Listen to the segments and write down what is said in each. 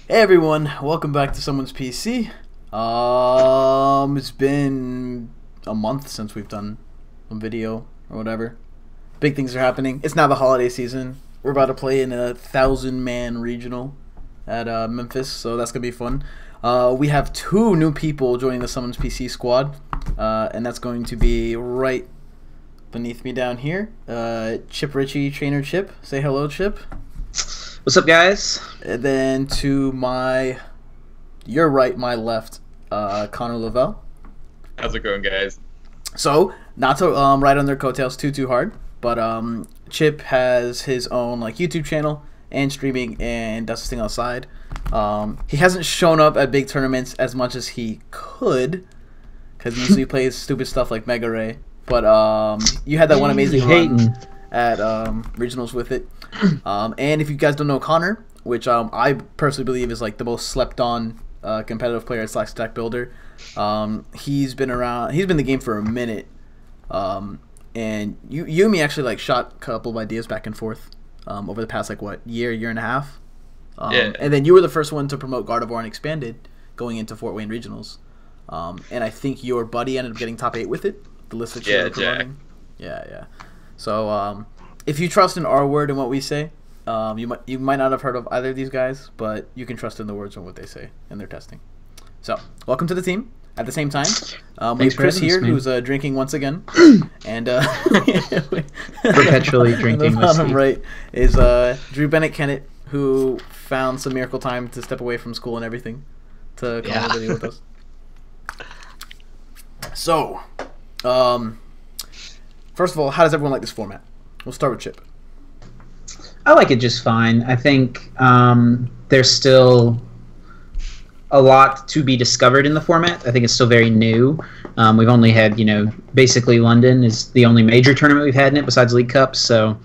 Hey everyone, welcome back to Someone's PC. It's been a month since we've done a video or whatever. Big things are happening. It's now the holiday season. We're about to play in a 1,000-man regional at Memphis, so that's gonna be fun. We have two new people joining the Someone's PC squad, and that's going to be right beneath me down here. Chip Richey, Trainer Chip. Say hello, Chip. What's up, guys? And then to your right, my left, Connor Lavelle. How's it going, guys? So, not to ride on their coattails too hard, but Chip has his own YouTube channel and streaming and does his thing outside. He hasn't shown up at big tournaments as much as he could, because he usually plays stupid stuff like Mega Ray. But you had that one amazing run at regionals with it. And if you guys don't know Connor, which I personally believe is the most slept on competitive player / stack builder, he's been around. He's been in the game for a minute, and you and me actually shot a couple of ideas back and forth over the past year and a half. Yeah. And then you were the first one to promote Gardevoir and Expanded going into Fort Wayne regionals, and I think your buddy ended up getting top 8 with it. The list that you were promoting. Yeah. So if you trust in our word and what we say, you might not have heard of either of these guys, but you can trust in the words and what they say in their testing. So, welcome to the team. At the same time, we have Chris here, who's drinking once again, and perpetually drinking. And the bottom right is Drew Bennett Kennett, who found some miracle time to step away from school and everything to come on the video with us. So, first of all, how does everyone like this format? We'll start with Chip. I like it just fine. I think there's still a lot to be discovered in the format. I think it's still very new. We've only had, basically London is the only major tournament we've had in it besides League Cups. So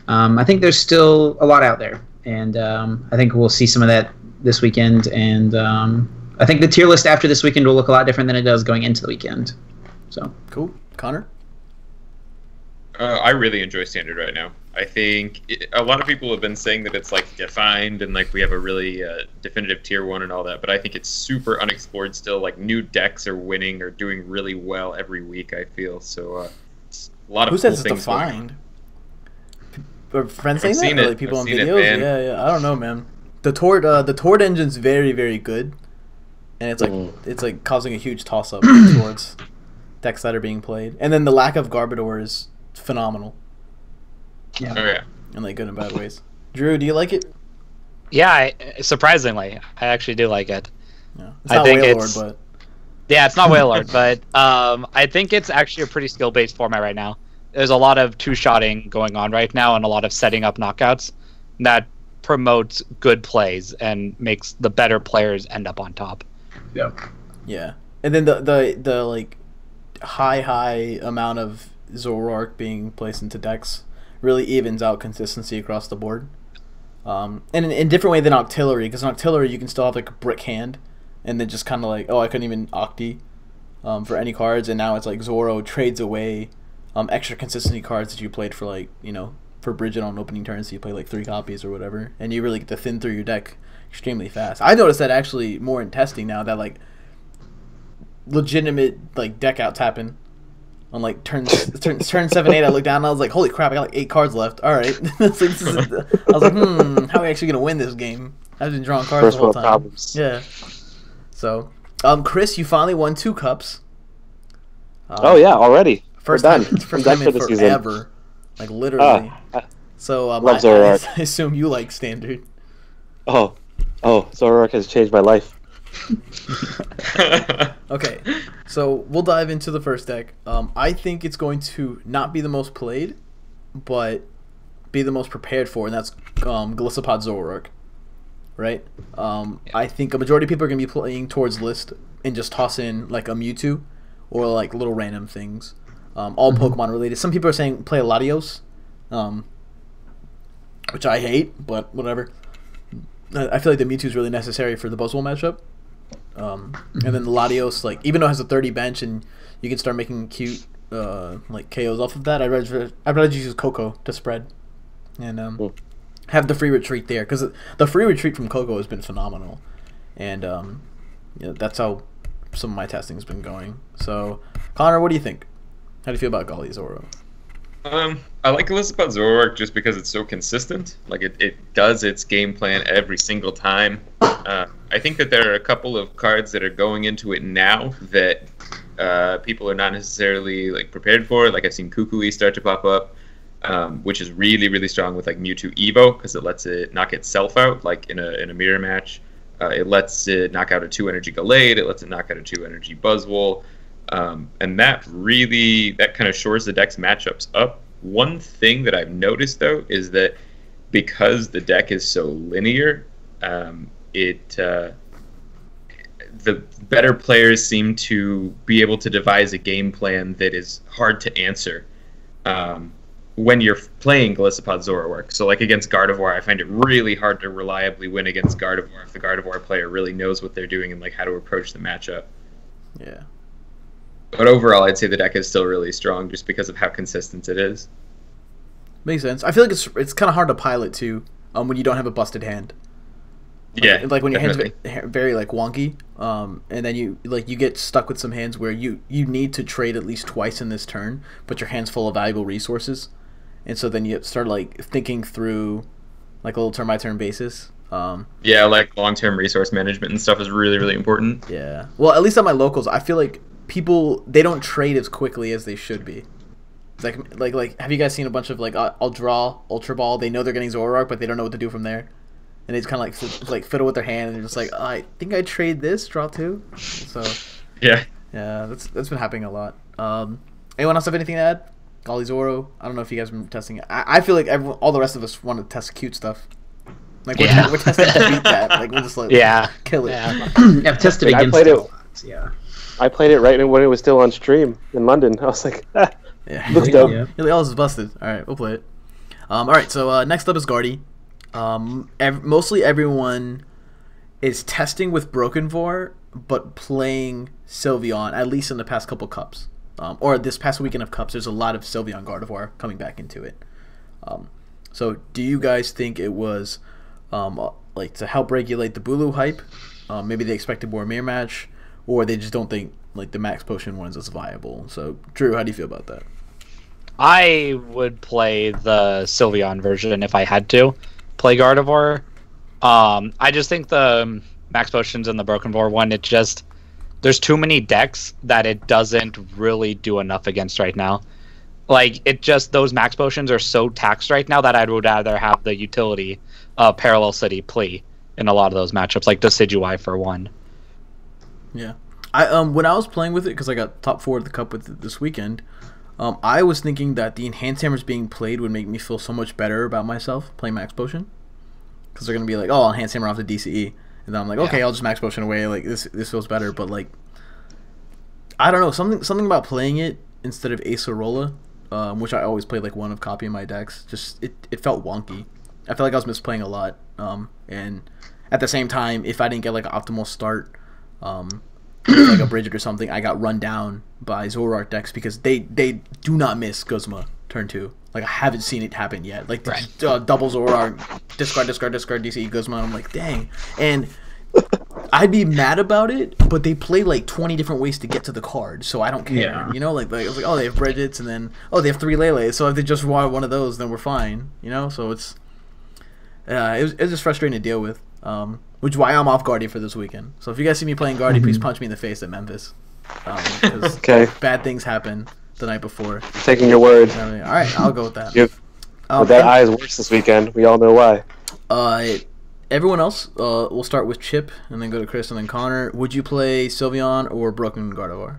I think there's still a lot out there. And I think we'll see some of that this weekend. And I think the tier list after this weekend will look a lot different than it does going into the weekend. So cool. Connor? I really enjoy Standard right now. I think a lot of people have been saying that it's defined and we have a really definitive tier 1 and all that, but I think it's super unexplored still. New decks are winning or doing really well every week, I feel. So it's a lot of Who cool says it's things defined? Are friends saying I've that? seen Or it. people I've on seen it, videos? man. Yeah. I don't know, man. The Tord engine's very, very good, and it's causing a huge toss up towards decks that are being played. And then the lack of Gardevoir is phenomenal. Yeah. Oh yeah. In good and bad ways. Drew, do you like it? Yeah, surprisingly, I actually do like it. Yeah. It's not Wailord, but yeah, it's not Wailord, but I think it's actually a pretty skill-based format right now. There's a lot of two-shotting going on right now and a lot of setting up knockouts that promotes good plays and makes the better players end up on top. Yeah. Yeah. And then the high amount of Zoroark being placed into decks really evens out consistency across the board. And in different way than Octillery, because in Octillery you can still have a brick hand, and then just kind of I couldn't even Octi for any cards, and now it's Zoro trades away extra consistency cards that you played for for Bridget on opening turns, so you play 3 copies or whatever, and you really get to thin through your deck extremely fast. I noticed that actually more in testing now, that legitimate deck out tapping on turn 7-8. I looked down and I was like, holy crap, I got 8 cards left. All right. I was how are we actually gonna win this game? I've been drawing cards the whole time. Problems. Yeah. So, Chris, you finally won 2 cups. Oh yeah, already. First We're time, done. first I'm time done in for the forever. Literally. So love I Zoroark. assume you like Standard. Oh, Zoroark has changed my life. Okay, so we'll dive into the first deck. I think it's going to not be the most played, but be the most prepared for, and that's Golisopod Zoroark. Right? I think a majority of people are going to be playing towards list and just toss in a Mewtwo or little random things. All Pokemon related. Some people are saying play a Latios, which I hate, but whatever. I feel like the Mewtwo is really necessary for the Buzzwole matchup. And then the Latios, even though it has a 30 bench and you can start making cute KOs off of that, I'd rather just use Coco to spread. And have the free retreat there, because the free retreat from Coco has been phenomenal, and that's how some of my testing has been going. So, Connor, what do you think? How do you feel about Golly Zoro? I like Golisopod Zoroark just because it's so consistent. Like it does its game plan every single time. I think that there are a couple of cards that are going into it now that people are not necessarily like prepared for. Like I've seen Kukui start to pop up, which is really, really strong with like Mewtwo Evo because it lets it knock itself out like in a mirror match. It lets it knock out a 2-energy Gallade. It lets it knock out a 2-energy Buzzwole. And that kind of shores the deck's matchups up. One thing that I've noticed, though, is that because the deck is so linear, the better players seem to be able to devise a game plan that is hard to answer when you're playing Golisopod Zoroark. So, like against Gardevoir, I find it really hard to reliably win against Gardevoir if the Gardevoir player really knows what they're doing and like how to approach the matchup. Yeah. But overall, I'd say the deck is still really strong just because of how consistent it is. Makes sense. I feel like it's kind of hard to pilot too when you don't have a busted hand. Like when your hand's very like wonky, and then you get stuck with some hands where you need to trade at least twice in this turn, but your hand's full of valuable resources, and so then you start like thinking through like a little turn by turn basis. Yeah, like long-term resource management and stuff is really, really important. Yeah. Well, at least on my locals, I feel like people, they don't trade as quickly as they should be. It's like have you guys seen a bunch of like I'll draw Ultra Ball, they know they're getting Zoroark, but they don't know what to do from there, and they just kind of like fiddle with their hand and they're just like, oh, I think I trade this, draw 2. So yeah, that's been happening a lot. Anyone else have anything to add? Golly Zoro, I don't know if you guys have been testing it. I feel like all the rest of us want to test cute stuff. Like we're testing to beat that. Like we'll just like kill it. Yeah. I've tested against it. Yeah. I played it right when it was still on stream in London. I was like, looks dope. Yeah. All this is busted. All right, we'll play it. All right, so next up is Guardy. Mostly everyone is testing with Brokenvor, but playing Sylveon, at least in the past couple cups. Or this past weekend of cups, there's a lot of Sylveon Gardevoir coming back into it. So do you guys think it was like to help regulate the Bulu hype? Maybe they expected more mirror match, or they just don't think like the Max Potion ones is viable. So Drew, how do you feel about that? I would play the Sylveon version if I had to play Gardevoir. I just think the Max Potions and the Broken Vor one, there's too many decks that it doesn't really do enough against right now. Like, those Max Potions are so taxed right now that I would rather have the utility of Parallel City play in a lot of those matchups, like Decidueye for one. Yeah. When I was playing with it, because I got top 4 of the cup with it this weekend, I was thinking that the Enhanced Hammers being played would make me feel so much better about myself playing Max Potion. Because they're going to be like, oh, I'll Enhanced Hammer off the DCE. And then I'm like, okay, I'll just Max Potion away. Like, this feels better. But, like, I don't know. Something about playing it instead of Acerola, which I always play, like, one of copy in my decks. Just, it felt wonky. I felt like I was misplaying a lot. And at the same time, if I didn't get, like, an optimal start, like a Bridget or something, I got run down by Zoroark decks because they do not miss Guzma turn 2. Like, I haven't seen it happen yet. Like, double Zoroark, discard, DCE Guzma. I'm like, dang. And I'd be mad about it, but they play like 20 different ways to get to the card, so I don't care. Yeah. You know, like I was like, oh, they have Bridgets, and then they have 3 Lele. So if they just want one of those, then we're fine. You know, so it was just frustrating to deal with. Which is why I'm off Guardy for this weekend. So if you guys see me playing Guardy, please punch me in the face at Memphis. Okay. Bad things happen the night before. Taking your word. All right, I'll go with that. But that eye is worse this weekend. We all know why. Everyone else, we'll start with Chip, and then go to Chris, and then Connor. Would you play Sylveon or Broken Gardevoir?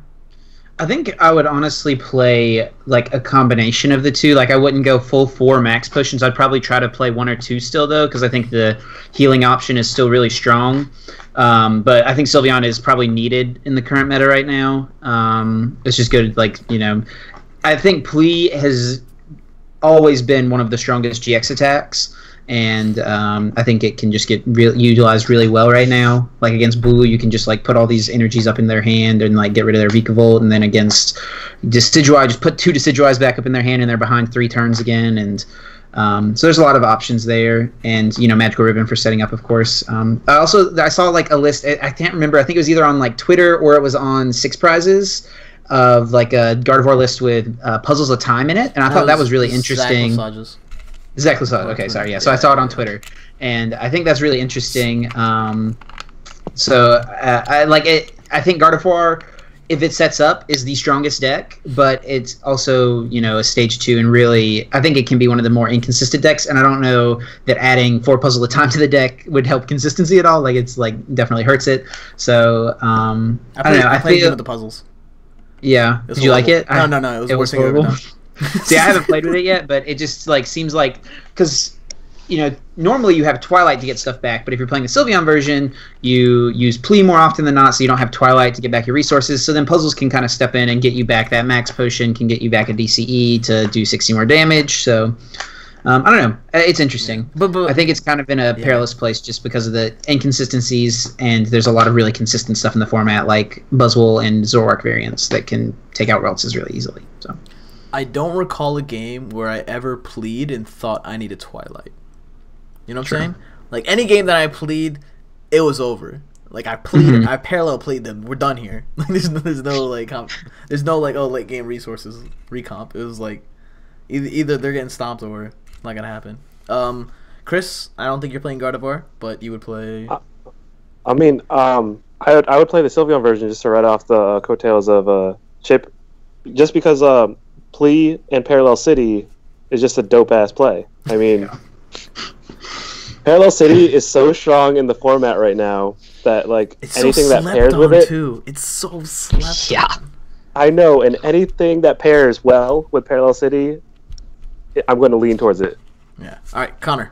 I think I would honestly play like a combination of the two. Like I wouldn't go full 4 Max Potions. I'd probably try to play 1 or 2 still though, because I think the healing option is still really strong. But I think Sylveon is probably needed in the current meta right now. It's just good. Like I think Plea has always been one of the strongest GX attacks. And I think it can just get utilized really well right now. Like against Bulu, you can just like put all these energies up in their hand and like get rid of their Vikavolt. And then against Decidueye, just put 2 Decidueyes back up in their hand and they're behind 3 turns again. And So there's a lot of options there, and Magical Ribbon for setting up, of course. I saw like a list. I can't remember. I think it was either on like Twitter or it was on Six Prizes of like a Gardevoir list with Puzzles of Time in it, and I thought that was really interesting. Exactly. Okay, sorry. Yeah. So I saw it on Twitter, and I think that's really interesting. So I like it. I think Gardevoir, if it sets up, is the strongest deck, but it's also, a stage 2, and really, I think it can be one of the more inconsistent decks, and I don't know that adding 4 Puzzle of Time to the deck would help consistency at all. Like, it's, definitely hurts it. So, I don't know. I feel... with the puzzles. Yeah. Did you like it? No. It was the worst thing I've ever done. See, I haven't played with it yet, but it just, seems like... Because... normally you have Twilight to get stuff back, but if you're playing the Sylveon version, you use Plea more often than not, so you don't have Twilight to get back your resources, so then Puzzles can kind of step in and get you back that Max Potion, can get you back a DCE to do 60 more damage, so... I don't know. It's interesting. But I think it's kind of in a perilous place just because of the inconsistencies, and there's a lot of really consistent stuff in the format, like Buzzwole and Zoroark variants that can take out Reltses really easily, so... I don't recall a game where I ever plead and thought I needed Twilight. You know what I'm saying? Like, any game that I plead, it was over. Like, I pleaded, I parallel plead them. We're done here. there's no late game resources recomp. It was like either they're getting stomped or it's not gonna happen. Chris, I don't think you're playing Gardevoir, but you would play. I would play the Sylveon version just to write off the coattails of Chip, just because Plea and Parallel City is just a dope ass play. I mean. Yeah. Parallel City is so strong in the format right now that it's anything so that pairs with it too. It's so slept on. I know, and anything that pairs well with Parallel City, I'm going to lean towards it. Yeah. All right, Connor.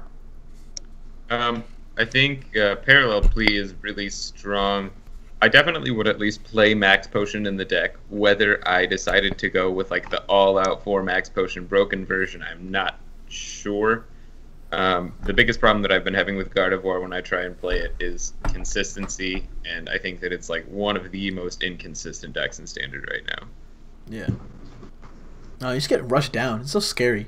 I think Parallel Plea is really strong. I definitely would at least play Max Potion in the deck. Whether I decided to go with the all-out 4 Max Potion broken version, I'm not sure. The biggest problem that I've been having with Gardevoir when I try and play it is consistency, and I think that it's one of the most inconsistent decks in Standard right now. Yeah. No, you just get rushed down. It's so scary.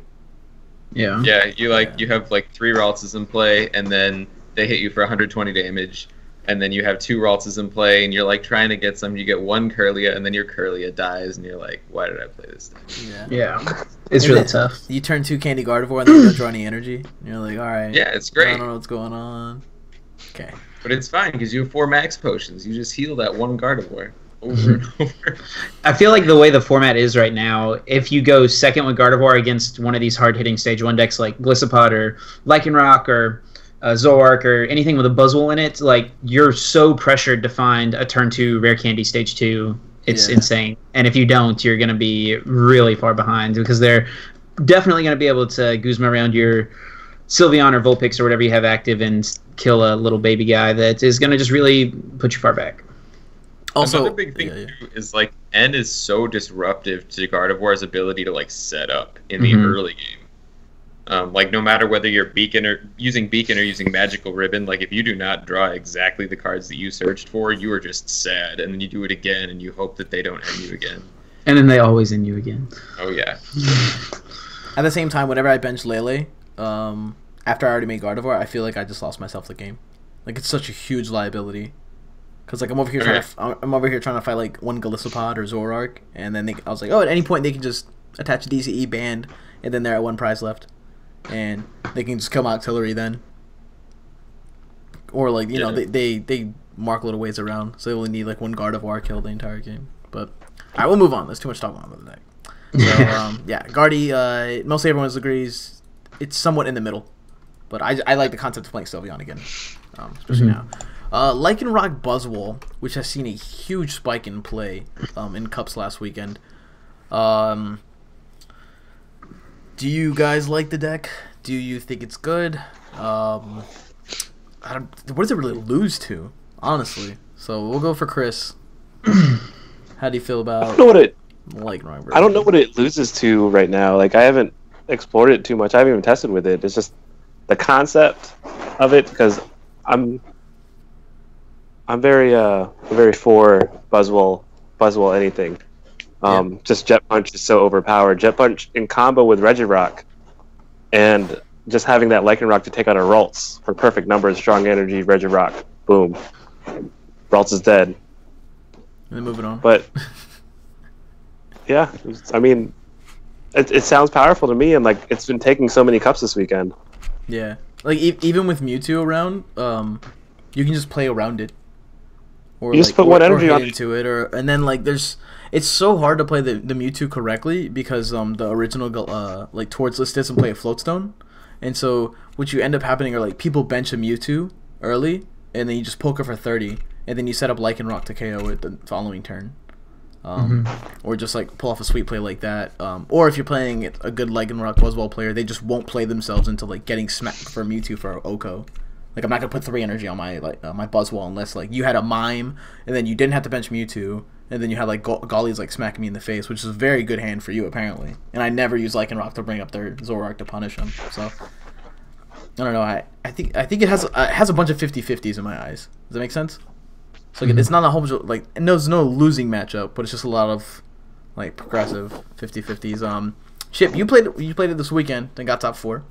Yeah. Yeah, you have 3 Raltses in play, and then they hit you for 120 damage, and then you have 2 Raltses in play, and you're trying to get some. You get 1 Curlia, and then your Curlia dies, and you're like, why did I play this thing? Yeah. It's really tough. You turn 2 Candy Gardevoir and then you don't draw any energy. And you're like, all right. Yeah, it's great. I don't know what's going on. Okay. But it's fine because you have 4 Max Potions. You just heal that 1 Gardevoir over and over. I feel like the way the format is right now, if you go second with Gardevoir against one of these hard-hitting Stage 1 decks like Golisopod or Lycanroc or Zoroark or anything with a Buzzwole in it, you're so pressured to find a turn 2 Rare Candy Stage 2. It's insane. And if you don't, you're going to be really far behind because they're definitely going to be able to Guzma around your Sylveon or Vulpix or whatever you have active and kill a little baby guy that is going to just really put you far back. Also, another big thing too is N is so disruptive to Gardevoir's ability to set up in the early game. No matter whether you're using Beacon or using Magical Ribbon, if you do not draw exactly the cards that you searched for, you are just sad, and then you do it again, and you hope that they don't end you again. And then they always end you again. Oh yeah. At the same time, whenever I bench Lele, after I already made Gardevoir, I feel like I just lost myself the game. It's such a huge liability. Because I'm over here trying to fight one Golisopod or Zoroark, and then I was like, oh, at any point they can just attach a DCE band, and then they're at 1 prize left. And they can just kill my Octillery then. Or, they mark little ways around, so they only need, 1 Gardevoir kill the entire game. But, alright, we'll move on. There's too much talking about the deck. So, Guardy, mostly everyone agrees it's somewhat in the middle. But I like the concept of playing Sylveon again, especially now. Lycanroc Buzzwole, which has seen a huge spike in play in Cups last weekend. Do you guys like the deck? Do you think it's good? What does it really lose to, honestly? So we'll go for Chris. How do you feel about Lycanroc? I don't know what it loses to right now. I haven't explored it too much. I haven't even tested with it. It's just the concept of it because I'm very for Buzzwole anything. Just Jet Punch is so overpowered. Jet Punch in combo with Regirock, and just having that Lycanroc to take out a Ralts for perfect numbers, strong energy, Regirock, boom. Ralts is dead. And then moving on. But yeah, I mean, it sounds powerful to me, and like it's been taking so many cups this weekend. Yeah, like even with Mewtwo around, you can just play around it. Or you just put one energy on into it, and then like it's so hard to play the Mewtwo correctly because the original like Towards List doesn't play a Float Stone, and so what you end up happening are like people bench a Mewtwo early, and then you just poke it for 30, and then you set up Lycanroc to KO it the following turn, or just like pull off a sweet play like that, or if you're playing a good Lycanroc Buzzwole player, they just won't play themselves into like getting smacked for Mewtwo for Oko. Like, I'm not gonna put 3 energy on my my Buzzwole unless like you had a Mime and then you didn't have to bench Mewtwo and then you had like Golly's like smacking me in the face, which is a very good hand for you apparently. And I never use Lycanroc to bring up their Zoroark to punish him. So I don't know. I think it has a bunch of 50-50s in my eyes. Does that make sense? So like, it's not a whole bunch of like there's no losing matchup, but it's just a lot of like progressive 50-50s. Chip, you played it this weekend and got top 4.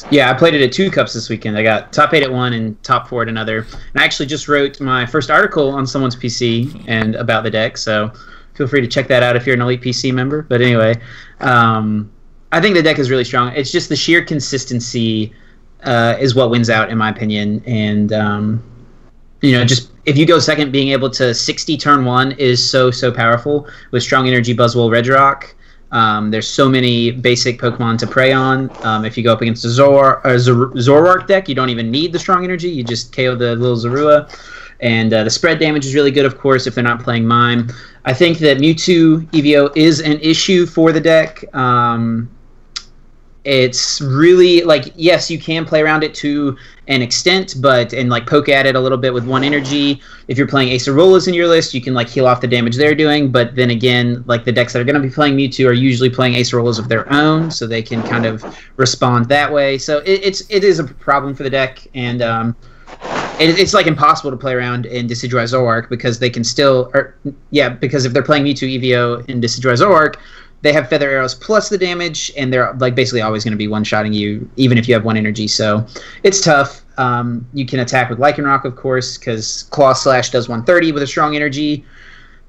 Yeah, I played it at 2 cups this weekend. I got top 8 at one and top 4 at another. And I actually just wrote my first article on someone's PC and about the deck, so feel free to check that out if you're an Elite PC member. But anyway, I think the deck is really strong. It's just the sheer consistency is what wins out, in my opinion. And, just if you go second, being able to 60 turn 1 is so powerful with strong energy Buzzwole Regirock. There's so many basic Pokemon to prey on. If you go up against a Zoroark deck, you don't even need the strong energy. You just KO the little Zorua. And the spread damage is really good, of course, if they're not playing Mime. I think that Mewtwo EVO is an issue for the deck. It's really, like, yes, you can play around it to an extent, and like poke at it a little bit with 1 energy. If you're playing Acerolas in your list, you can like heal off the damage they're doing, but then again, like the decks that are going to be playing Mewtwo are usually playing Acerolas of their own, so they can kind of respond that way. So it is a problem for the deck, and it's like impossible to play around in Decidueye Zoroark because they can still, because if they're playing Mewtwo EVO in Decidueye Zoroark, they have Feather Arrows plus the damage, and they're like basically always going to be one-shotting you, even if you have 1 energy. So it's tough. You can attack with Lycanroc, of course, because Claw Slash does 130 with a strong energy,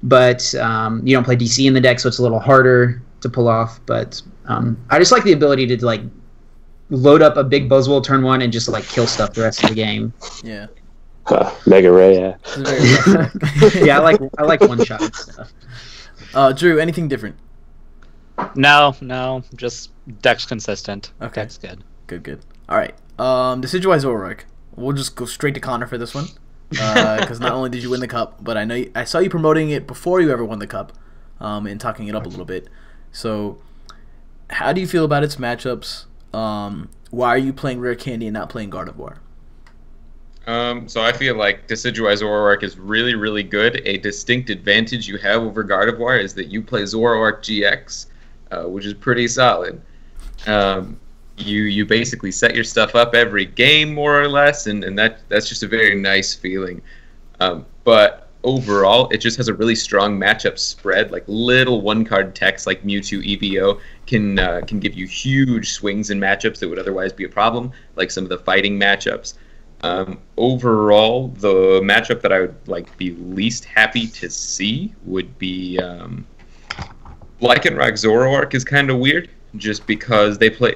but you don't play DC in the deck, so it's a little harder to pull off. But I just like the ability to like load up a big Buzzwole turn 1 and just like kill stuff the rest of the game. Yeah. Mega Ray, yeah. Yeah, I like one-shot stuff. Drew, anything different? No, just deck's consistent. Okay. Deck's good. Good. All right. Decidueye Zoroark. We'll just go straight to Connor for this one, because not only did you win the cup, but I saw you promoting it before you ever won the cup, and talking it up a little bit. So, how do you feel about its matchups? Why are you playing Rare Candy and not playing Gardevoir? So I feel like Decidueye Zoroark is really, really good. A distinct advantage you have over Gardevoir is that you play Zoroark GX, which is pretty solid. You basically set your stuff up every game, more or less, and that's just a very nice feeling. But overall, it just has a really strong matchup spread. Like little 1-card techs like Mewtwo EVO can give you huge swings in matchups that would otherwise be a problem, like some of the fighting matchups. Overall, the matchup that I would be least happy to see would be Lycanroc Zoroark is kind of weird, just because they play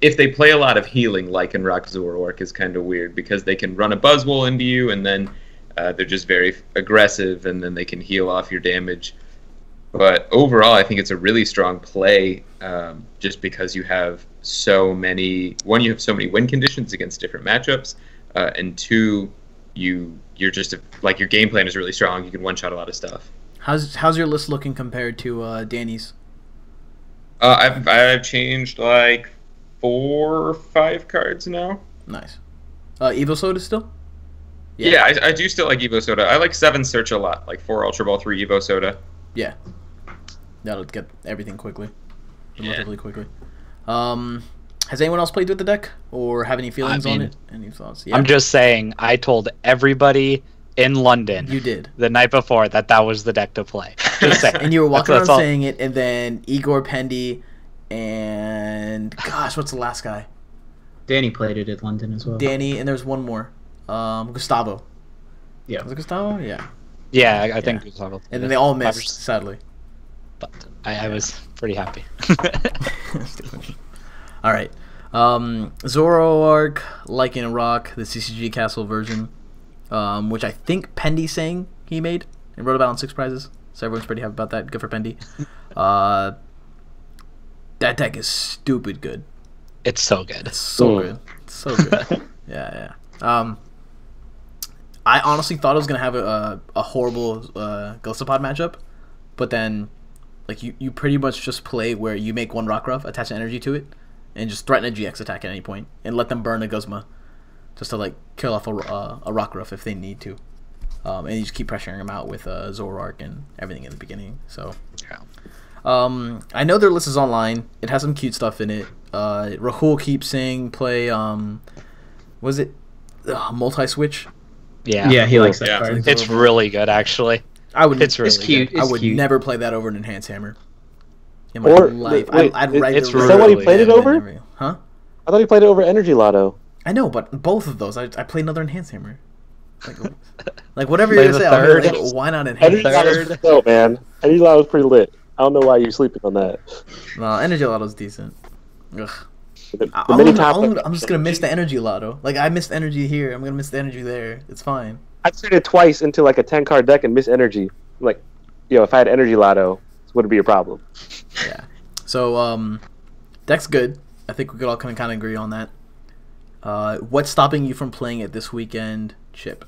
if they play a lot of healing, Lycanroc Zoroark is kind of weird because they can run a Buzzwole into you and then they're just very aggressive and then they can heal off your damage. But overall, I think it's a really strong play, just because you have so many. One, you have so many win conditions against different matchups. And 2, you're just your game plan is really strong. You can one-shot a lot of stuff. How's your list looking compared to Danny's? I've changed 4 or 5 cards now. Nice. Evo Soda still? Yeah, I do still like Evo Soda. I like 7 Search a lot, 4 Ultra Ball, 3 Evo Soda. Yeah, that'll get everything quickly, relatively quickly. Has anyone else played with the deck or have any feelings on it? Any thoughts? Yeah. I'm just saying, I told everybody in London you did the night before that was the deck to play. Just saying. And you were walking around saying it, and then Igor Pendy and gosh, what's the last guy? Danny played it at London as well. Danny, and there's one more. Gustavo. Yeah. Was it Gustavo? Yeah. Yeah, I think it was Lavelle. And then they all missed, sadly. But I was pretty happy. All right. Zoroark Lycanroc, the CCG Castle version, which I think Pendy sang he made and wrote about on 6 prizes. So everyone's pretty happy about that. Good for Pendy. That deck is stupid good. It's so good. It's so good. It's so good. Yeah. I honestly thought I was gonna have a horrible Golisopod matchup, but then like you pretty much just play where you make one Rockruff, attach an energy to it, and just threaten a GX attack at any point, and let them burn a Guzma, just to like kill off a Rockruff if they need to, and you just keep pressuring them out with Zoroark and everything in the beginning. So, I know their list is online. It has some cute stuff in it. Rahul keeps saying play was it multi-switch? Yeah, he likes that card. It's really good, actually. It's really cute. I would cute. never play that over an Enhanced Hammer. In my life, wait, I'd write it's it. really Is that what he played it over? Huh? I thought he played it over Energy Lotto. I know, but both of those, I played another Enhanced Hammer. Like whatever Play you're gonna the say, I'll be third. like, why not Energy Enhanced? Lotto's dope, man. Energy Lotto's pretty lit. I don't know why you're sleeping on that. No, Energy Lotto's decent. Ugh. I'm I'm just gonna miss the Energy Lotto. Like I missed Energy here, I'm gonna miss the Energy there. It's fine. I turned it twice into like a 10-card deck and miss Energy. Like, if I had Energy Lotto, this wouldn't be a problem. Yeah. So deck's good. I think we could all kind of agree on that. What's stopping you from playing it this weekend, Chip?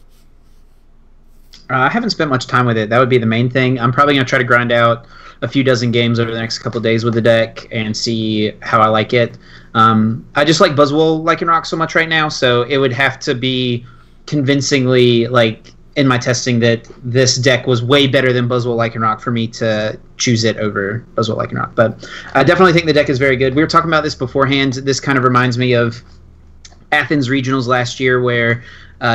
I haven't spent much time with it. That would be the main thing. I'm probably going to try to grind out a few dozen games over the next couple days with the deck and see how I like it. I just like Buzzwole Lycanroc so much right now, so it would have to be convincingly, like, in my testing that this deck was way better than Buzzwole Lycanroc for me to choose it over Buzzwole Lycanroc. But I definitely think the deck is very good. We were talking about this beforehand. This kind of reminds me of Athens Regionals last year where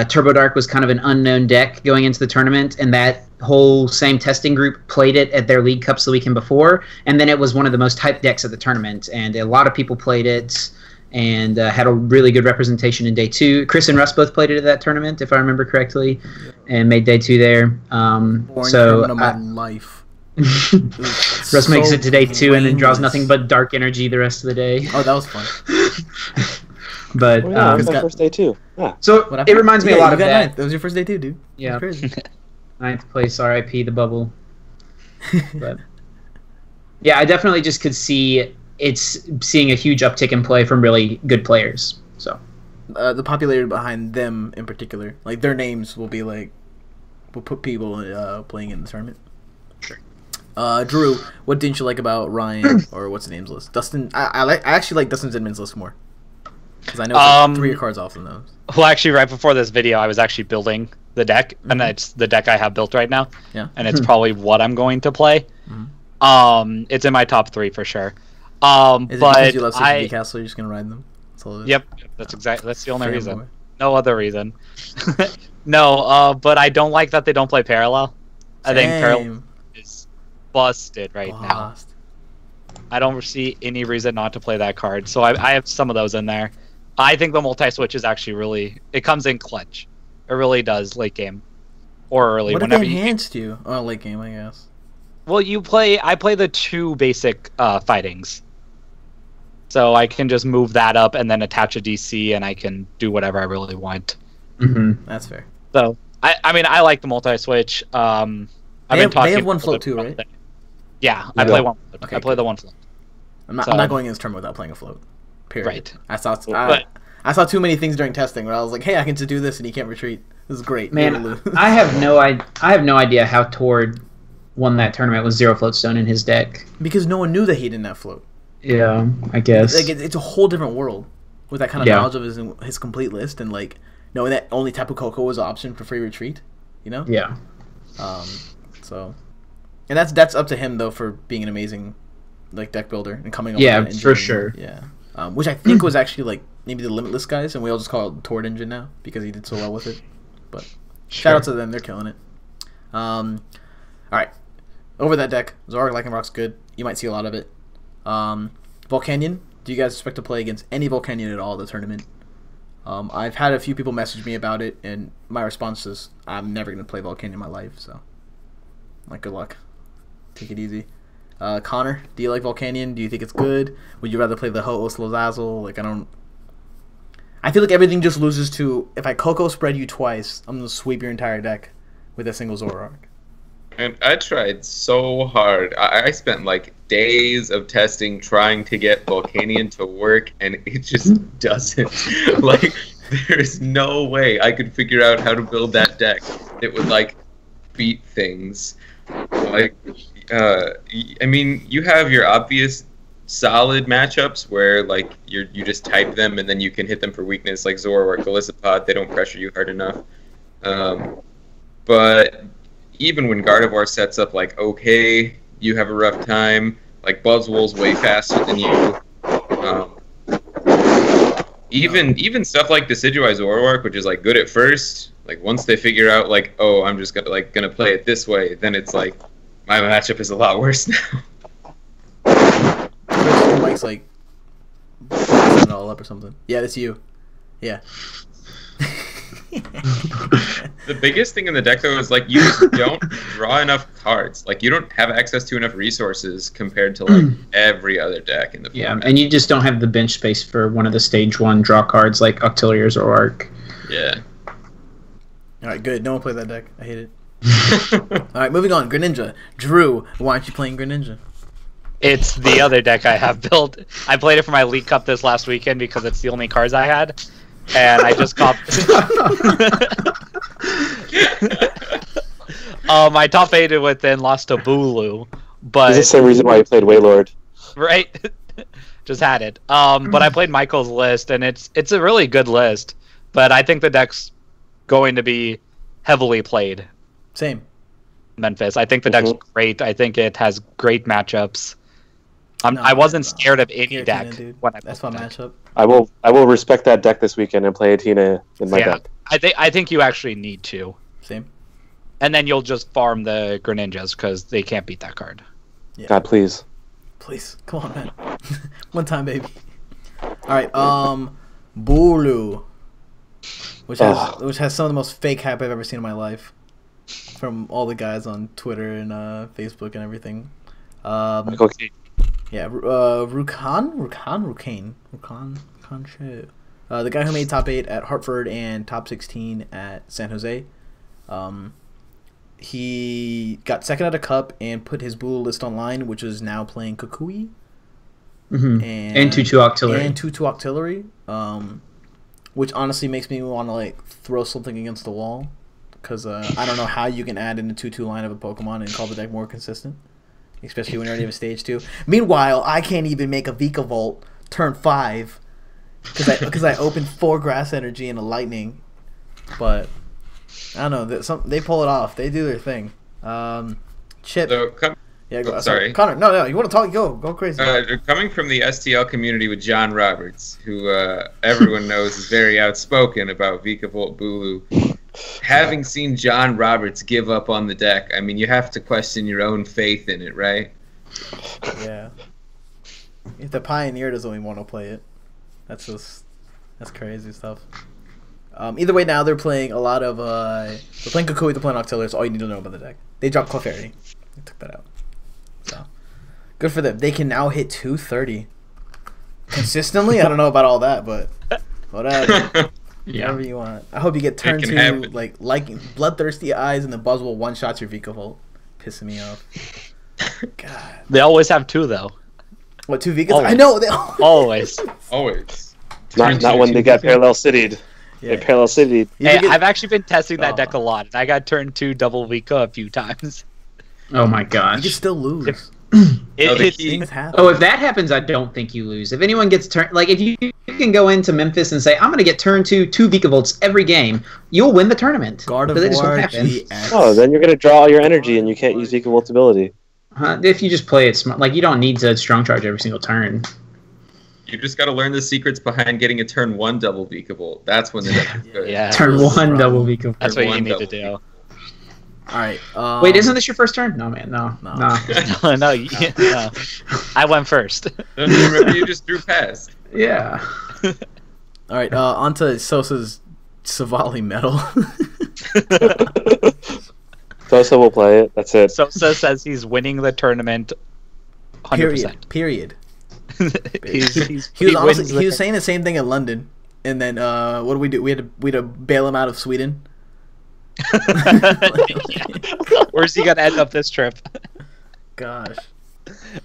Turbo Dark was kind of an unknown deck going into the tournament, and that whole same testing group played it at their League Cups the weekend before, and then it was one of the most hyped decks at the tournament, and a lot of people played it and had a really good representation in day 2. Chris and Russ both played it at that tournament, if I remember correctly, and made day 2 there. Boring tournament of my life. Russ makes it to day 2 and then draws nothing but dark energy the rest of the day. Oh, that was fun. But it was my first day too. Yeah. So it reminds me a lot of that. Ninth. That was your first day too, dude. Yeah. Crazy. 9th place, RIP the bubble. But yeah, I definitely just could see it's seeing a huge uptick in play from really good players. So the popularity behind them in particular, like their names will be like, will put people playing in the tournament. Sure. Drew, what didn't you like about Ryan or what's the name's list? Dustin, I actually like Dustin Zidman's list more. Because I know it's like 3 cards off from those. Well, actually, right before this video, I was actually building the deck, and it's the deck I have built right now. Yeah. And it's probably what I'm going to play. It's in my top 3 for sure. Is it because you love I CCG Castle, you're just gonna ride them? That's all it is. Yep, that's the only reason. Boy. No other reason. No, but I don't like that they don't play Parallel. I think Parallel is busted right now. I don't see any reason not to play that card. So I have some of those in there. I think the multi-switch is actually really... It comes in clutch. It really does late game. Or early. What if whenever they enhanced you? Oh, late game, I guess. Well, I play the 2 basic fightings. So I can just move that up and then attach a DC and I can do whatever I really want. That's fair. So, I mean, I like the multi-switch. They have one float too, right? Yeah, I play one float. Okay, I play the one float. I'm not going in this tournament without playing a float. Period. Right. I saw too many things during testing where I was like, hey, I can just do this and you can't retreat. This is great. Man, I have no idea how Tord won that tournament with 0 floatstone in his deck. Because no one knew that he didn't have float. Yeah, I guess. Like it's a whole different world with that kind of knowledge of his complete list and like knowing that only Tapu Koko was an option for free retreat. You know? Yeah. So, and that's up to him though for being an amazing like deck builder and coming up. Yeah, with that for engine. sure. Yeah. Which I think was actually like maybe the Limitless guys, and we all just call it Tord Engine now because he did so well with it. But shout out to them, they're killing it. All right, over that deck, Zoroark Lycanroc's good. You might see a lot of it. Volcanion, Do you guys expect to play against any Volcanion at all in the tournament? I've had a few people message me about it, and my response is, I'm never going to play Volcanion in my life, so, like, good luck. Take it easy. Connor, do you like Volcanion? Do you think it's good? Would you rather play the Ho-Oh Slozazzle? Like, I feel like everything just loses to, if I Coco spread you twice, I'm going to sweep your entire deck with a single Zoroark. And I tried so hard. I spent like days of testing trying to get Volcanion to work, and it just doesn't. Like, there's no way I could figure out how to build that deck that would like beat things. Like, I mean, you have your obvious solid matchups where like you just type them and then you can hit them for weakness, like Zoroark, Golisopod. They don't pressure you hard enough. But even when Gardevoir sets up like okay, you have a rough time. Like Buzzwole's way faster than you. Even stuff like Decidueye Zoroark, which is like good at first. Like once they figure out like, oh, I'm just gonna play it this way, then it's like my matchup is a lot worse now. Mike's like it all up or something. Yeah, that's you. Yeah. The biggest thing in the deck though is like you just don't draw enough cards. Like you don't have access to enough resources compared to like every other deck in the format. Yeah, and you just don't have the bench space for one of the stage 1 draw cards like Octillery or Zoroark. Yeah. Alright, good. No one played that deck. I hate it. Alright, moving on. Greninja. Drew, why aren't you playing Greninja? It's the other deck I have built. I played it for my League Cup this last weekend because it's the only cards I had. And I just copied. I top 8'd with and lost to Bulu, but It's the same reason why you played Waylord. right, just had it. But I played Michael's list, and it's a really good list. But I think the deck's going to be heavily played. Same. Memphis. I think the deck's great. I think it has great matchups. I wasn't scared of any Here, deck Tina, dude. when I That's played my the deck. matchup. I will respect that deck this weekend and play a Tina in my deck. I think you actually need to. Same. And then you'll just farm the Greninjas because they can't beat that card. Yeah. God, please. Please, come on, man. One time, baby. All right, Bulu, which has some of the most fake hype I've ever seen in my life, from all the guys on Twitter and Facebook and everything. Okay. Yeah, Rukan, shit. The guy who made top 8 at Hartford and top 16 at San Jose. He got second at a cup and put his Bulu list online, which is now playing Kukui. And 2/2 Octillery. And 2/2 Octillery. Which honestly makes me want to like throw something against the wall. Because I don't know how you can add in a 2/2 line of a Pokemon and call the deck more consistent. Especially when you already have a stage 2. Meanwhile, I can't even make a Vikavolt turn 5. Because I opened 4 Grass Energy and a Lightning. But I don't know. They pull it off. They do their thing. Chip. So, Yeah, go. Sorry. Connor, no. You want to talk? Go crazy. Coming from the STL community with John Roberts, who everyone knows is very outspoken about Vikavolt Bulu. Having seen John Roberts give up on the deck, I mean, you have to question your own faith in it, right? Yeah. If the Pioneer doesn't even want to play it, that's crazy stuff. Either way, now they're playing a lot of they're playing Kukui, they're playing Octillery. That's all you need to know about the deck. They dropped Clefairy. They took that out. So good for them. They can now hit 230 consistently. I don't know about all that, but whatever. Yeah. Whatever you want. I hope you get turned to like bloodthirsty eyes and the Buzzwole one-shots your Vikavolt. Pissing me off. God. They always have 2 though. What, 2 Vikas? I know. They Always. Always. Not when they got parallel citied. Yeah. They parallel citied. Hey, I've actually been testing that deck a lot. And I got turned 2 double Vika a few times. Oh my You gosh. can still lose. Things happen. Oh, if that happens, I don't think you lose. If anyone gets turned, like if you can go into Memphis and say, I'm going to get turned to 2 Vikavolts every game, you'll win the tournament. But that just won't Gardevoir happen. GX. Oh, then you're going to draw all your energy and you can't use Vikavolt's ability. If you just play it smart, like you don't need to strong charge every single turn. You just got to learn the secrets behind getting a turn 1 double Vikavolt. That's when the deck is good. Yeah. Turn 1 double Vikavolt. That's what you one need to double do. All right. Wait, isn't this your first turn? No, man. No. No. No. no, no. I went first. Don't you remember you just drew past? Yeah. All right. On to Sosa's Savali Metal. Sosa will play it. That's it. Sosa says he's winning the tournament 100%. Period. He He was saying the same thing in London, and then what did we do? We had to bail him out of Sweden. Where's he gonna end up this trip? Gosh.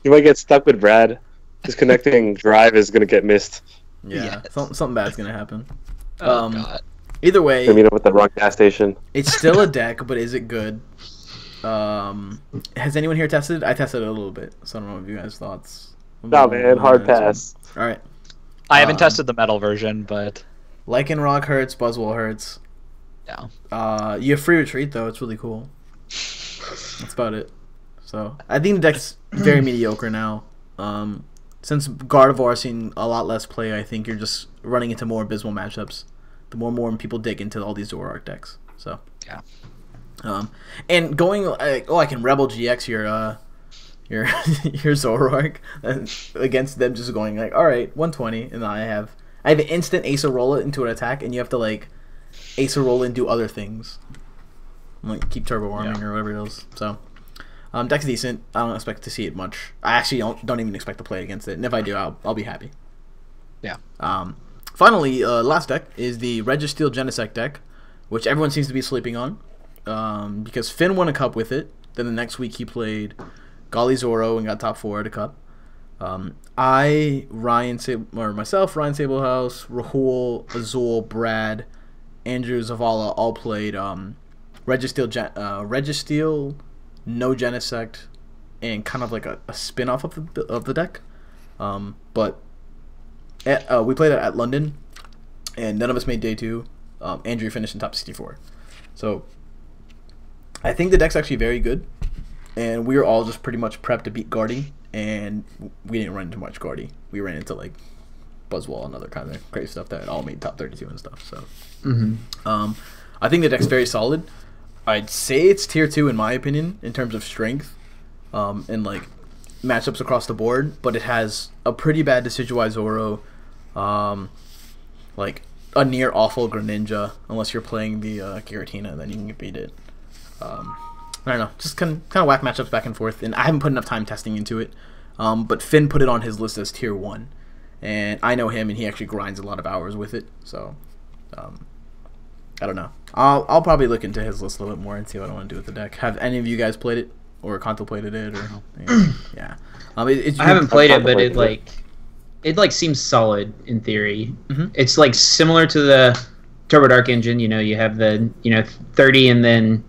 You might get stuck with Brad. His connecting drive is gonna get missed. Yeah. Something bad's gonna happen. Oh, God. Either way, Gonna meet up at the wrong gas station. it's still a deck, but is it good? Has anyone here tested? I tested it a little bit, so I don't know if you guys thoughts. Nah, man, hard pass. All right. I haven't tested the metal version, but Lycanroc hurts. Buzzwole hurts. yeah. You have free retreat though. It's really cool. That's about it. So I think the deck's very mediocre now. Since Gardevoir seen a lot less play, I think you're just running into more abysmal matchups. The more people dig into all these Zoroark decks. So Yeah. And going I can Rebel GX your Zoroark against them, just going like, all right, 120, and then I have an instant Acerola into an attack, and you have to like Acerola and do other things, like keep turbo arming or whatever it is. So deck's decent. I don't expect to see it much. I actually don't even expect to play against it, and if I do, I'll be happy. Yeah. Finally, last deck is the Registeel Genesect deck, which everyone seems to be sleeping on, because Finn won a cup with it. Then the next week he played Golisopod and got top 4 at a cup. Ryan Sablehouse, Rahul, Azul, Brad, Andrew Zavala all played Registeel, no Genesect, and kind of like a spin-off of the deck. But we played it at London, and none of us made day 2. Andrew finished in top 64. So I think the deck's actually very good, and we were all just pretty much prepped to beat Guardy, and we didn't run into much Guardy. We ran into like Buzzwole and other kind of crazy stuff that all made top 32 and stuff. So I think the deck's very solid. I'd say it's tier 2 in my opinion in terms of strength and like matchups across the board, but it has a pretty bad Decidueye Zoro, like a near awful Greninja, unless you're playing the Giratina, then you can beat it. I don't know, just kind of whack matchups back and forth, and I haven't put enough time testing into it. But Finn put it on his list as tier 1, and I know him, and he actually grinds a lot of hours with it. So I don't know. I'll probably look into his list a little bit more and see what I want to do with the deck. Have any of you guys played it or contemplated it? Or yeah, I haven't played it, but it seems solid in theory. It's like similar to the Turbo Dark engine. You have the 30 and then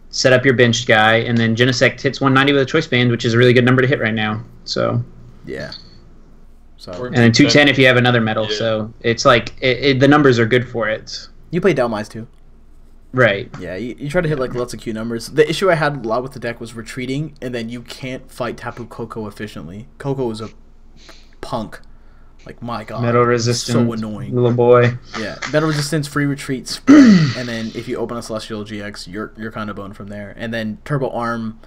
set up your benched guy, and then Genesect hits 190 with a choice band, which is a really good number to hit right now. So yeah. So and then 210 if you have another metal. Yeah. So it's like the numbers are good for it. You play Delmise too. Right. Yeah, you try to hit like lots of Q numbers. The issue I had a lot with the deck was retreating, and then you can't fight Tapu Koko efficiently. Koko is a punk. Like, my god. Metal resistance. So annoying. Little boy. Yeah. Metal resistance, free retreat, spread, and then if you open a Celestial GX, you're kind of boned from there. And then Turbo Arm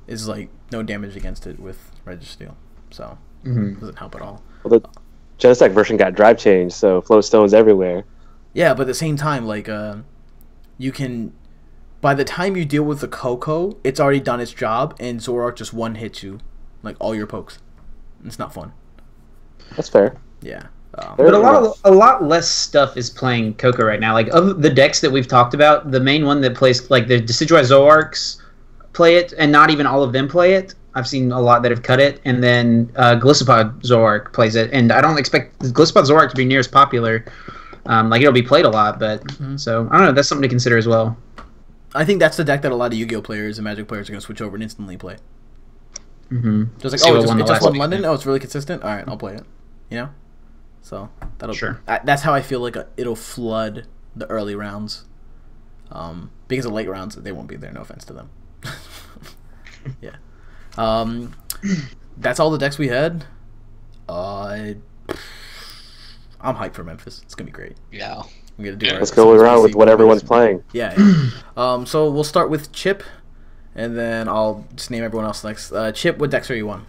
is like no damage against it with Registeel. So it doesn't help at all. Well, the Genesect version got drive change, so flow stones everywhere. Yeah, but at the same time, like you can, by the time you deal with the Koko, it's already done its job, and Zoroark just one hits you, like all your pokes. It's not fun. That's fair. Yeah. But a lot less stuff is playing Koko right now. Like of the decks that we've talked about, the main one that plays like the Decidueye Zoroarks play it, and not even all of them play it. I've seen a lot that have cut it, and then Golisopod Zoroark plays it, and I don't expect Golisopod Zoroark to be near as popular. Like it'll be played a lot, but so I don't know. That's something to consider as well. I think that's the deck that a lot of Yu-Gi-Oh players and Magic players are gonna switch over and instantly play. Just like, it just won London. Oh, it's really consistent. All right, I'll play it. You know, so that'll that's how I feel like it'll flood the early rounds. Because the late rounds they won't be there. No offense to them. Yeah. That's all the decks we had. I I'm hyped for Memphis. It's gonna be great. Yeah. I'm gonna do Let's go around with what everyone's playing. Yeah. So we'll start with Chip, and then I'll just name everyone else next. Chip, what decks are you on?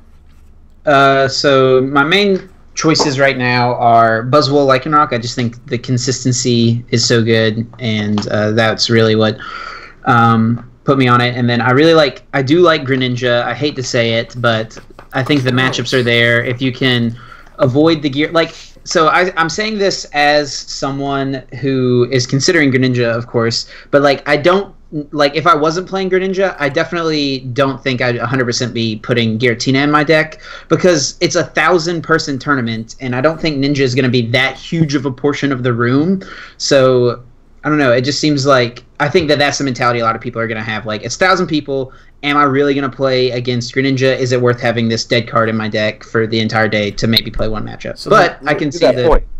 So my main choices right now are Buzzwole Lycanroc. I just think the consistency is so good, and that's really what put me on it. And then I do like Greninja. I hate to say it, but I think the matchups are there. If you can avoid the gear, so I'm saying this as someone who is considering Greninja, of course, but I don't if I wasn't playing Greninja, I definitely don't think I'd 100% be putting Giratina in my deck, because it's a 1,000-person tournament, and I don't think Ninja is going to be that huge of a portion of the room. So I don't know. It just seems like I think that's the mentality a lot of people are going to have. It's 1,000 people. Am I really going to play against Greninja? Is it worth having this dead card in my deck for the entire day to maybe play one matchup? So but I can see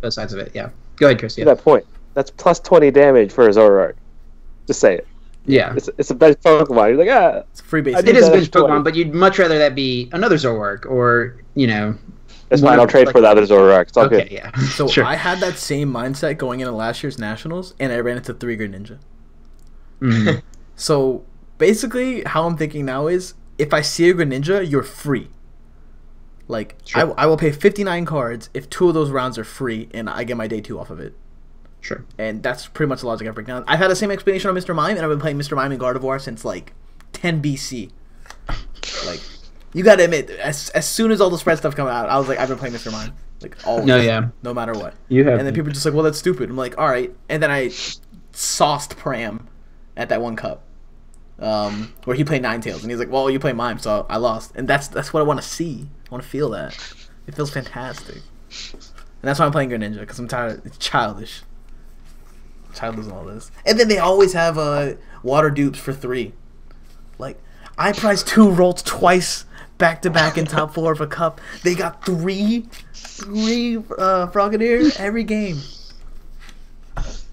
both sides of it. Yeah. Go ahead, Chris. Yeah. To that point, that's plus 20 damage for a Zoroark. Just say it. Yeah. It's a bench Pokemon. You're like, it's a free base. It is a bench Pokemon, but you'd much rather that be another Zoroark or, It's fine. I'll trade for the other Zoroark. It's all good. Yeah. So sure. I had that same mindset going into last year's Nationals, and I ran into 3 Greninja. Mm-hmm. So basically, how I'm thinking now is, if I see a Greninja, you're free. Sure. I will pay 59 cards if 2 of those rounds are free, and I get my day 2 off of it. Sure. And that's pretty much the logic I break down. I've had the same explanation on Mr. Mime, and I've been playing Mr. Mime and Gardevoir since 10 BC. You gotta admit, as soon as all the spread stuff come out, I was I've been playing Mr. Mime. Always. No, yeah. No matter what. You have. And then people are just well, that's stupid. I'm alright. And then I sauced Pram at that one cup. Where he played Ninetales, and he's well, you play Mime, so I lost. And that's what I want to see. I want to feel that. It feels fantastic. And that's why I'm playing Greninja, because I'm tired. It's childish. Childish and all this. And then they always have water dupes for 3. I priced 2 rolls twice back to back in top 4 of a cup. They got 3 Frogadier every game.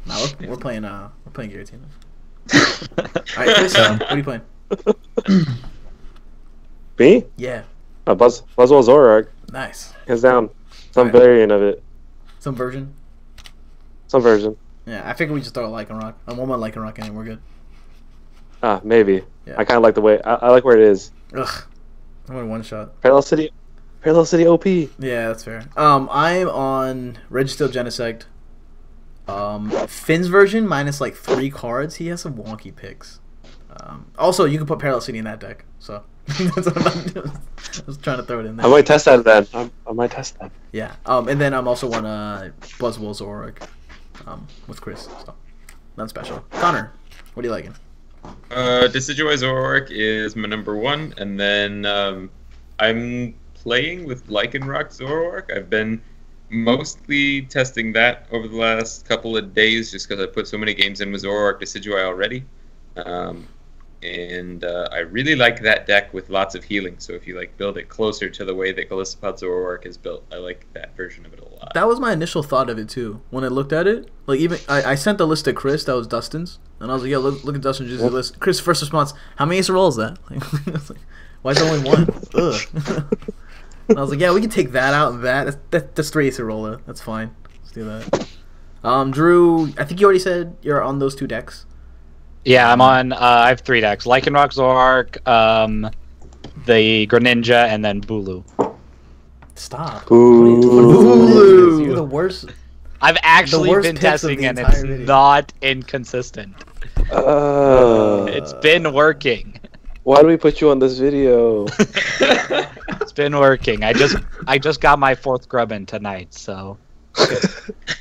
Nah, we're playing Giratina. Alright, Chris, what are you playing? Me? Yeah. Buzzwole Zoroark. Nice. Hands down. Some variant of it. Some version? Some version. Yeah, I figured we just throw a Lycanroc. I'm one more Lycanroc in, and we're good. Maybe. Yeah. I kind of like the way. I like where it is. Ugh. I'm on one shot. Parallel City OP. Yeah, that's fair. I'm on Registeel Genesect. Finn's version minus 3 cards. He has some wonky picks. Also, you can put Parallel City in that deck. So that's what I'm doing. I was trying to throw it in there. I might test that then. I might test that. Yeah. And then I'm also on Buzzwole Zoroark. With Chris. So nothing special. Connor, what are you liking? Decidueye Zoroark is my number 1, and then I'm playing with Lycanroc Zoroark. I've been mostly testing that over the last couple of days, just because I put so many games in with Zoroark Decidueye already. And I really like that deck with lots of healing, so if you build it closer to the way that Golisopod Zoroark is built, I like that version of it a lot. That was my initial thought of it too. When I looked at it, even I sent the list to Chris, that was Dustin's, and I was like, "Yeah, look at Dustin's list." Chris' first response: "How many Ace of Rolls is that?" Why is there only 1? Ugh. And I was like, "Yeah, we can take that out and that's 3 Ace of Roller. That's fine. Let's do that." Drew, I think you already said you're on those 2 decks. Yeah, I'm on. I have 3 decks: Lycanroc Zoroark, the Greninja, and then Bulu. Stop. Bulu. You're the worst. I've actually been testing, and it's not inconsistent. It's been working. Why do we put you on this video? It's been working. I just got my 4th Grubbin tonight, so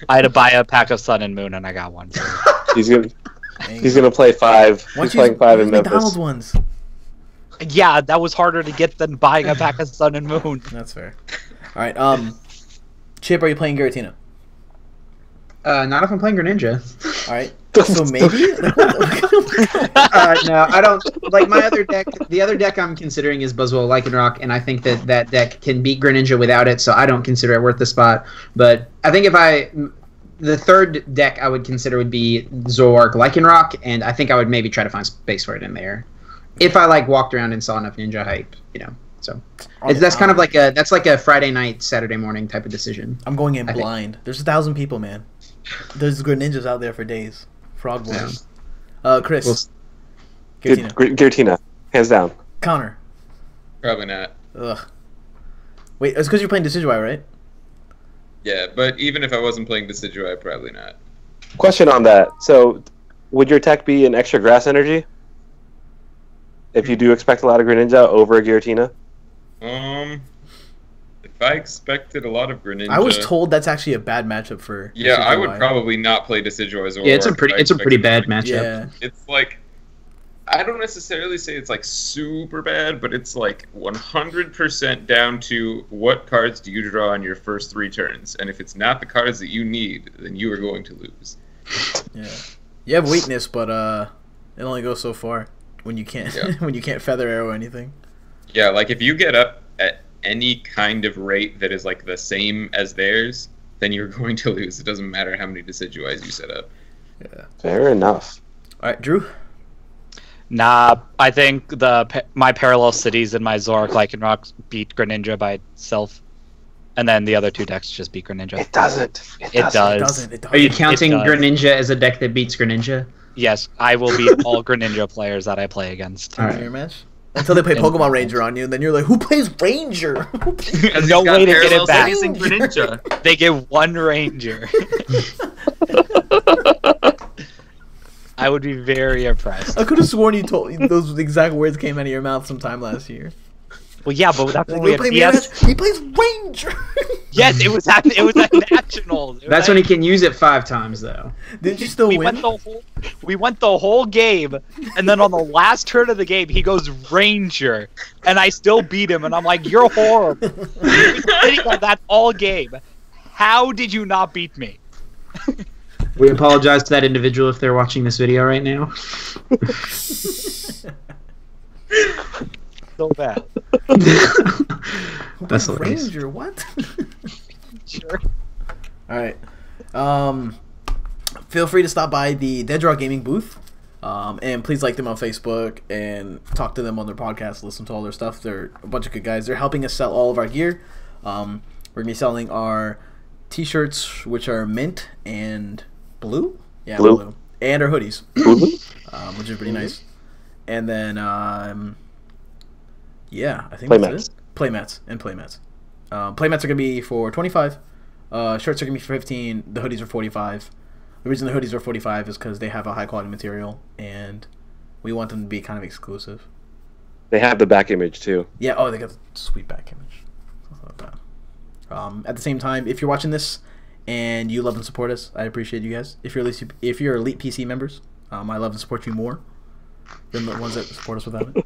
I had to buy a pack of Sun and Moon, and I got one. So. He's gonna play 5. He's playing 5 in Memphis. McDonald's ones. Yeah, that was harder to get than buying a pack of Sun and Moon. That's fair. All right, Chip, are you playing Giratina? Not if I'm playing Greninja. All right. So maybe? No, I don't. My other deck, the other deck I'm considering is Buzzwole Lycanroc, and I think that deck can beat Greninja without it, so I don't consider it worth the spot. But I think the 3rd deck I would consider would be Zoroark Lycanroc, and I think I would maybe try to find space for it in there. If I walked around and saw enough Ninja hype, So that's kind of like a Friday night, Saturday morning type of decision. I'm going in blind. There's 1,000 people, man. There's Greninjas out there for days. Frog boys. Chris. Giratina, hands down. Connor. Probably not. Ugh. Wait, it's because you're playing Decidueye, right? Yeah, but even if I wasn't playing Decidueye, probably not. Question on that. So, would your tech be an extra grass energy? If you do expect a lot of Greninja over a Giratina? If I expected a lot of Greninja... I was told that's actually a bad matchup for Yeah, Decidueye. I would probably not play Decidueye Zoroark. Yeah, it's a pretty bad matchup. Yeah. It's like... I don't necessarily say it's like super bad, but it's like 100% down to what cards do you draw on your first 3 turns, and if it's not the cards that you need, then you are going to lose. Yeah, you have weakness, but it only goes so far when you can't when you can't feather arrow anything. Yeah, like if you get up at any kind of rate that is like the same as theirs, then you're going to lose. It doesn't matter how many Decidueyes you set up. Yeah, fair enough. All right, Drew. Nah, I think my parallel cities and my Zoroark Lycanroc beat Greninja by itself, and then the other 2 decks just beat Greninja. It doesn't. It does. Are you counting Greninja as a deck that beats Greninja? Yes, I will beat all Greninja players that I play against. All right, your match. Until they play Pokemon Ranger on you, and then you're like, "Who plays Ranger?" There's no way to get it back. Greninja. They get 1 Ranger. I would be very impressed. I could have sworn you told those exact words came out of your mouth sometime last year. Well, yeah, but that's when Like, we had PS. He plays Ranger. Yes, it was at Nationals. That's when he can use it 5 times, though. Didn't you still win? We went the whole game, and then on the last turn of the game, he goes Ranger, and I still beat him, and I'm like, you're horrible. You've been sitting on that all game. How did you not beat me? We apologize to that individual if they're watching this video right now. So bad. That's hilarious. Ranger, what? Sure. All right. Feel free to stop by the Dead Draw Gaming booth. And please like them on Facebook and talk to them on their podcast, listen to all their stuff. They're a bunch of good guys. They're helping us sell all of our gear. We're going to be selling our t-shirts, which are mint and blue. Yeah, blue. And our hoodies, which is pretty nice. And then, yeah, I think that's it. Playmats. Playmats are going to be for $25. Shirts are going to be for $15. The hoodies are $45. The reason the hoodies are $45 is because they have a high-quality material, and we want them to be kind of exclusive. They have the back image, too. Yeah, they got the sweet back image. At the same time, if you're watching this and you love and support us, I appreciate you guys. If you're Elite PC members, I love and support you more than the ones that support us without it.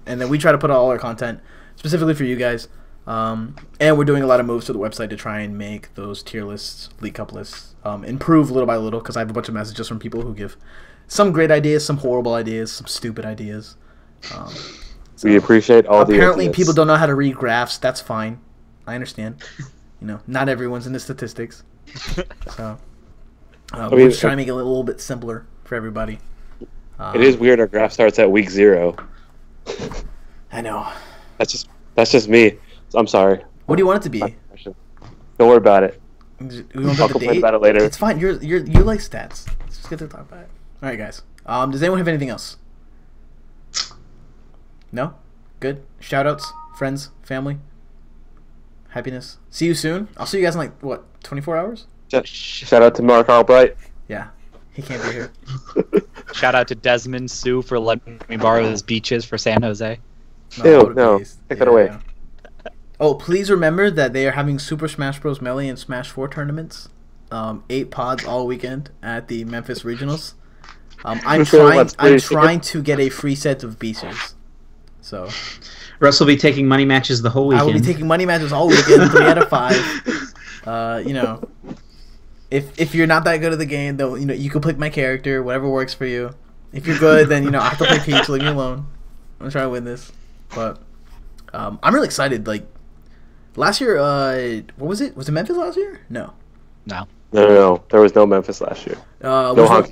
And then we try to put out all our content specifically for you guys. And we're doing a lot of moves to the website to try and make those tier lists, League Cup lists, improve little by little, because I have a bunch of messages from people who give some great ideas, some horrible ideas, some stupid ideas. So we appreciate all the ideas. Apparently people don't know how to read graphs. That's fine. I understand. Not everyone's into statistics. So we're just trying to make it a little bit simpler for everybody. It is weird our graph starts at week 0. I know. That's just me. I'm sorry. What do you want it to be? Don't worry about it. I'll complain about it later. It's fine. You like stats. Let's just get to talk about it. All right, guys. Does anyone have anything else? No? Good. Shoutouts, friends, family, happiness. See you soon. I'll see you guys in 24 hours? Shout out to Mark Albright. Yeah. He can't be here. Shout out to Desmond Sue for letting me borrow his beaches for San Jose. No. Take that away. Yeah. Oh, please remember that they are having Super Smash Bros. Melee and Smash 4 tournaments. 8 pods all weekend at the Memphis Regionals. I'm trying to get a free set of beaches. So Russ will be taking money matches the whole weekend. I will be taking money matches all weekend, 3 out of 5. If you're not that good at the game, though, you can pick my character, whatever works for you. If you're good, then I have to play Peach. Leave me alone. I'm gonna try to win this, but I'm really excited. Like last year, what was it? Was it Memphis last year? No. No. There was no Memphis last year.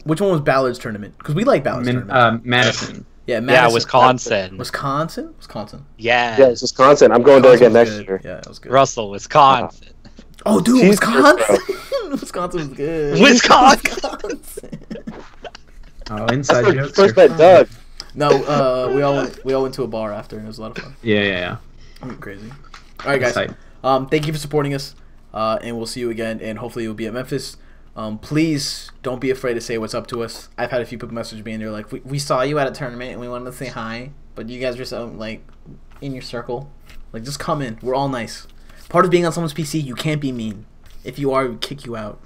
Which one was Ballard's tournament? Because we like Ballard's tournament. Madison. Yeah, Yeah, Madison. Wisconsin. Wisconsin. Yeah. Yeah, it's Wisconsin. I'm going there again Wisconsin next was good. year. Yeah, it was good. Russell, Wisconsin. Oh, dude, Cheese Wisconsin. Wisconsin was good. Wisconsin. Oh, inside That's jokes. the first are bet, Doug. No, we all went to a bar after, and it was a lot of fun. Yeah. Crazy. All right, guys. Exciting. Thank you for supporting us, and we'll see you again. And hopefully, you'll be at Memphis. Please don't be afraid to say what's up to us. I've had a few people message me, and they're like, "We saw you at a tournament, and we wanted to say hi, but you guys are so like in your circle. Like, just come in. We're all nice. Part of being on someone's PC, you can't be mean. If you are, we kick you out."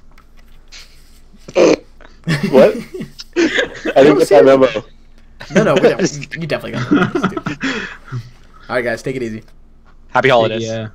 What? I didn't get that memo. No, you definitely got that. All right, guys, take it easy. Happy holidays. Yeah.